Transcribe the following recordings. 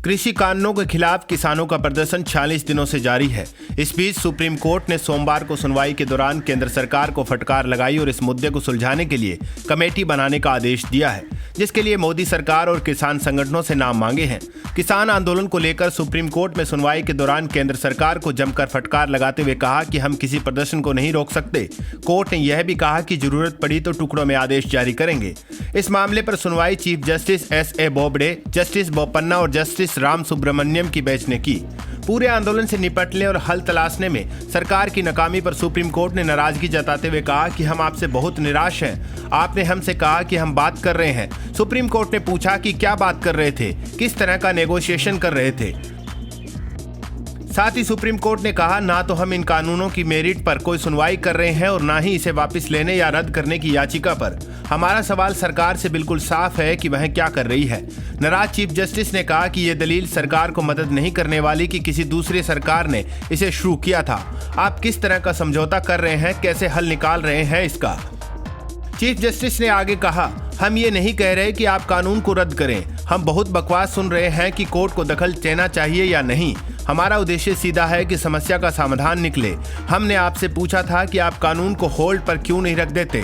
कृषि कानूनों के खिलाफ किसानों का प्रदर्शन 46 दिनों से जारी है। इस बीच सुप्रीम कोर्ट ने सोमवार को सुनवाई के दौरान केंद्र सरकार को फटकार लगाई और इस मुद्दे को सुलझाने के लिए कमेटी बनाने का आदेश दिया है, जिसके लिए मोदी सरकार और किसान संगठनों से नाम मांगे हैं। किसान आंदोलन को लेकर सुप्रीम कोर्ट में सुनवाई के दौरान केंद्र सरकार को जमकर फटकार लगाते हुए कहा कि हम किसी प्रदर्शन को नहीं रोक सकते। कोर्ट ने यह भी कहा कि जरूरत पड़ी तो टुकड़ों में आदेश जारी करेंगे। इस मामले पर सुनवाई chief justice S.A. Bobde, justice Bopanna और जस्टिस राम सुब्रमण्यम की बेंच ने की। पूरे आंदोलन से निपटने और हल तलाशने में सरकार की नाकामी पर सुप्रीम कोर्ट ने नाराजगी जताते हुए कहा कि हम आपसे बहुत निराश हैं। आपने हमसे कहा कि हम बात कर रहे हैं। सुप्रीम कोर्ट ने पूछा कि क्या बात कर रहे थे, किस तरह का नेगोशिएशन कर रहे थे। साथ ही सुप्रीम कोर्ट ने कहा ना तो हम इन कानूनों की मेरिट पर कोई सुनवाई कर रहे हैं और ना ही इसे वापस लेने या रद्द करने की याचिका पर। हमारा सवाल सरकार से बिल्कुल साफ है कि वह क्या कर रही है। नाराज चीफ जस्टिस ने कहा कि ये दलील सरकार को मदद नहीं करने वाली कि किसी दूसरी सरकार ने इसे शुरू किया था। आप किस तरह का समझौता कर रहे हैं, कैसे हल निकाल रहे हैं इसका। चीफ जस्टिस ने आगे कहा, हम ये नहीं कह रहे कि आप कानून को रद्द करें। हम बहुत बकवास सुन रहे हैं कि कोर्ट को दखल देना चाहिए या नहीं। हमारा उद्देश्य सीधा है कि समस्या का समाधान निकले। हमने आपसे पूछा था कि आप कानून को होल्ड पर क्यों नहीं रख देते।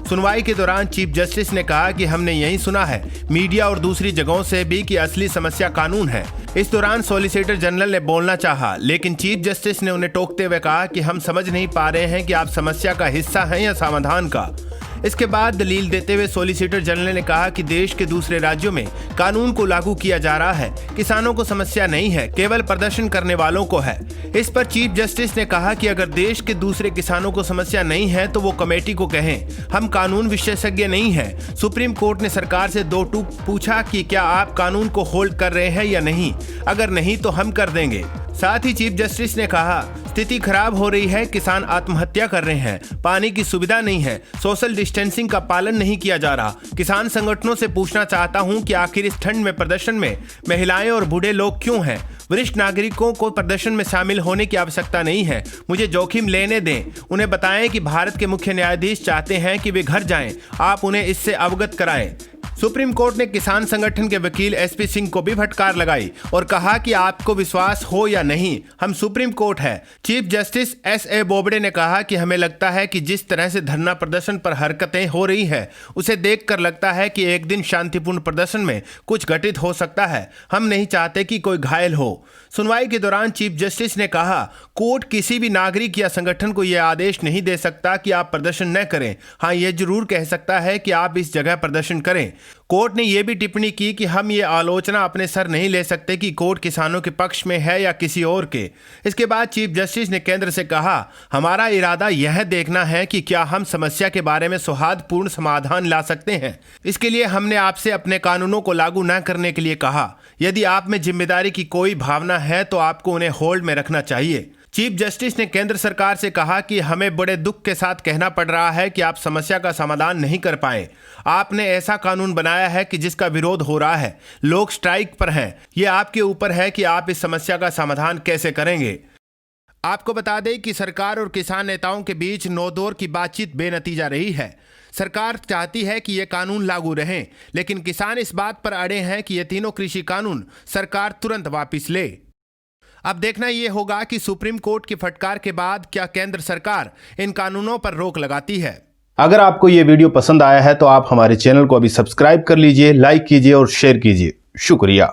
सुनवाई के दौरान चीफ जस्टिस ने कहा कि हमने यही सुना है मीडिया और दूसरी जगहों से भी कि असली समस्या कानून है। इस दौरान सॉलिसिटर जनरल ने बोलना चाहा, लेकिन चीफ जस्टिस ने उन्हें टोकते हुए कहा कि हम समझ नहीं पा रहे हैं कि आप समस्या का हिस्सा हैं या समाधान का। इसके बाद दलील देते हुए सॉलिसिटर जनरल ने कहा कि देश के दूसरे राज्यों में कानून को लागू किया जा रहा है। किसानों को समस्या नहीं है, केवल प्रदर्शन करने वालों को है। इस पर चीफ जस्टिस ने कहा कि अगर देश के दूसरे किसानों को समस्या नहीं है तो वो कमेटी को कहें, हम कानून विशेषज्ञ नहीं हैं। सुप्रीम कोर्ट ने सरकार से दो टूक पूछा कि क्या आप कानून को होल्ड कर रहे हैं या नहीं। अगर नहीं तो हम कर देंगे। साथ ही चीफ जस्टिस ने कहा, स्थिति खराब हो रही है, किसान आत्महत्या कर रहे हैं, पानी की सुविधा नहीं है, सोशल डिस्टेंसिंग का पालन नहीं किया जा रहा। किसान संगठनों से पूछना चाहता हूं कि आखिर इस ठंड में प्रदर्शन में महिलाएं और बूढ़े लोग क्यों हैं। वरिष्ठ नागरिकों को प्रदर्शन में शामिल होने की आवश्यकता नहीं है। मुझे जोखिम लेने दें। उन्हें बताएं कि भारत के मुख्य न्यायाधीश चाहते हैं कि वे घर जाएं। आप उन्हें इससे अवगत कराएं। सुप्रीम कोर्ट ने किसान संगठन के वकील SP सिंह को भी फटकार लगाई और कहा कि आपको विश्वास हो या नहीं, हम सुप्रीम कोर्ट है। Chief justice S.A. बोबडे ने कहा कि हमें लगता है कि जिस तरह से धरना प्रदर्शन पर हरकतें हो रही है उसे देखकर लगता है कि एक दिन शांतिपूर्ण प्रदर्शन में कुछ घटित हो सकता है। हम नहीं चाहते कि कोई घायल हो। सुनवाई के दौरान चीफ जस्टिस ने कहा, कोर्ट किसी भी नागरिक या संगठन को यह आदेश नहीं दे सकता कि आप प्रदर्शन न करें। हाँ, यह जरूर कह सकता है कि आप इस जगह प्रदर्शन करें। कोर्ट ने यह भी टिप्पणी की कि हम ये आलोचना अपने सर नहीं ले सकते कि कोर्ट किसानों के पक्ष में है या किसी और के। इसके बाद चीफ जस्टिस ने केंद्र से कहा, हमारा इरादा यह देखना है कि क्या हम समस्या के बारे में सौहार्दपूर्ण समाधान ला सकते हैं। इसके लिए हमने आपसे अपने कानूनों को लागू न करने के लिए कहा। यदि आप में जिम्मेदारी की कोई भावना है तो आपको उन्हें होल्ड में रखना चाहिए। चीफ जस्टिस ने केंद्र सरकार से कहा कि हमें बड़े दुख के साथ कहना पड़ रहा है कि आप समस्या का समाधान नहीं कर पाए। आपने ऐसा कानून बनाया है कि जिसका विरोध हो रहा है, लोग स्ट्राइक पर हैं। ये आपके ऊपर है कि आप इस समस्या का समाधान कैसे करेंगे। आपको बता दें कि सरकार और किसान नेताओं के बीच नौदौर की बातचीत बेनतीजा रही है। सरकार चाहती है कि ये कानून लागू रहें, लेकिन किसान इस बात पर अड़े हैं कि ये तीनों कृषि कानून सरकार तुरंत वापस ले। अब देखना यह होगा कि सुप्रीम कोर्ट की फटकार के बाद क्या केंद्र सरकार इन कानूनों पर रोक लगाती है। अगर आपको यह वीडियो पसंद आया है तो आप हमारे चैनल को अभी सब्सक्राइब कर लीजिए, लाइक कीजिए और शेयर कीजिए। शुक्रिया।